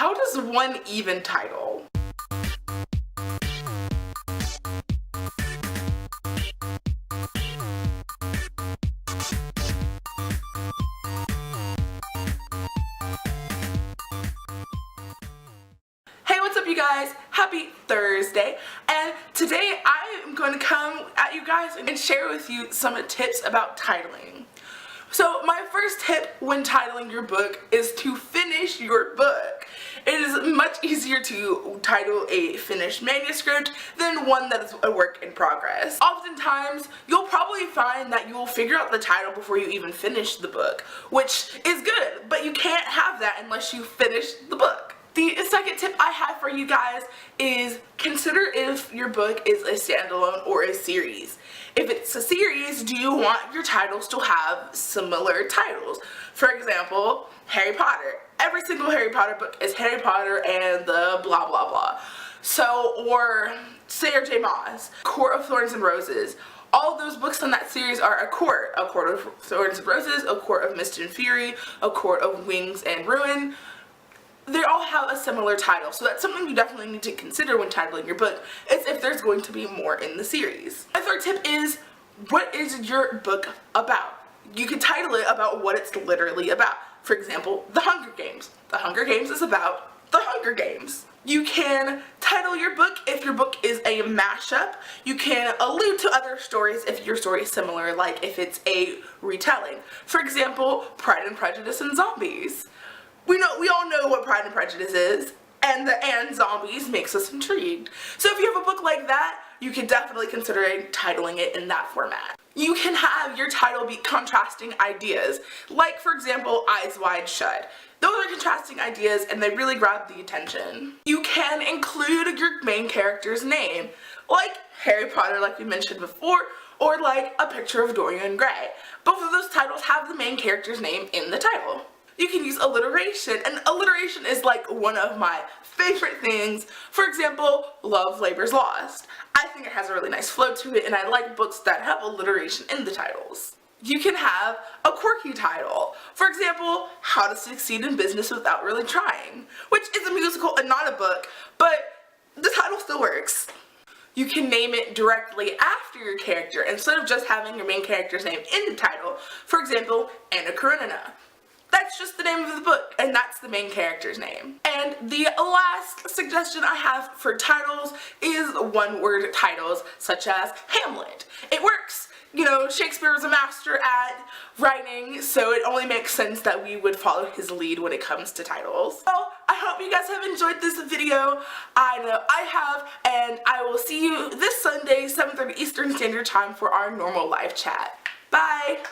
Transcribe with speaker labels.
Speaker 1: How does one even title? Hey, what's up you guys? Happy Thursday, and today I am going to come at you guys and share with you some tips about titling. So my first tip when titling your book is to finish your book. It is much easier to title a finished manuscript than one that is a work in progress. Oftentimes, you'll probably find that you will figure out the title before you even finish the book, which is good, but you can't have that unless you finish the book. The second tip I have for you guys is consider if your book is a standalone or a series. If it's a series, do you want your titles to have similar titles? For example, Harry Potter. Every single Harry Potter book is Harry Potter and the blah blah blah. So, or Sarah J. Maas, Court of Thorns and Roses. All of those books in that series are a Court of Thorns and Roses, a Court of Mist and Fury, a Court of Wings and Ruin. They all have a similar title, so that's something you definitely need to consider when titling your book, is if there's going to be more in the series. My third tip is, what is your book about? You can title it about what it's literally about. For example, The Hunger Games. The Hunger Games is about The Hunger Games. You can title your book if your book is a mashup. You can allude to other stories if your story is similar, like if it's a retelling. For example, Pride and Prejudice and Zombies. We all know what Pride and Prejudice is, and the "and zombies" makes us intrigued. So if you have a book like that, you can definitely consider titling it in that format. You can have your title be contrasting ideas, like for example, Eyes Wide Shut. Those are contrasting ideas and they really grab the attention. You can include your main character's name, like Harry Potter like we mentioned before, or like A Picture of Dorian Gray. Both of those titles have the main character's name in the title. You can use alliteration, and alliteration is like one of my favorite things. For example, Love Labor's Lost. I think it has a really nice flow to it, and I like books that have alliteration in the titles. You can have a quirky title. For example, How to Succeed in Business Without Really Trying, which is a musical and not a book, but the title still works. You can name it directly after your character instead of just having your main character's name in the title. For example, Anna Karenina. That's just the name of the book, and that's the main character's name. And the last suggestion I have for titles is one-word titles, such as Hamlet. It works. You know, Shakespeare was a master at writing, so it only makes sense that we would follow his lead when it comes to titles. So, I hope you guys have enjoyed this video. I know I have, and I will see you this Sunday, 7:30 Eastern Standard Time for our normal live chat. Bye!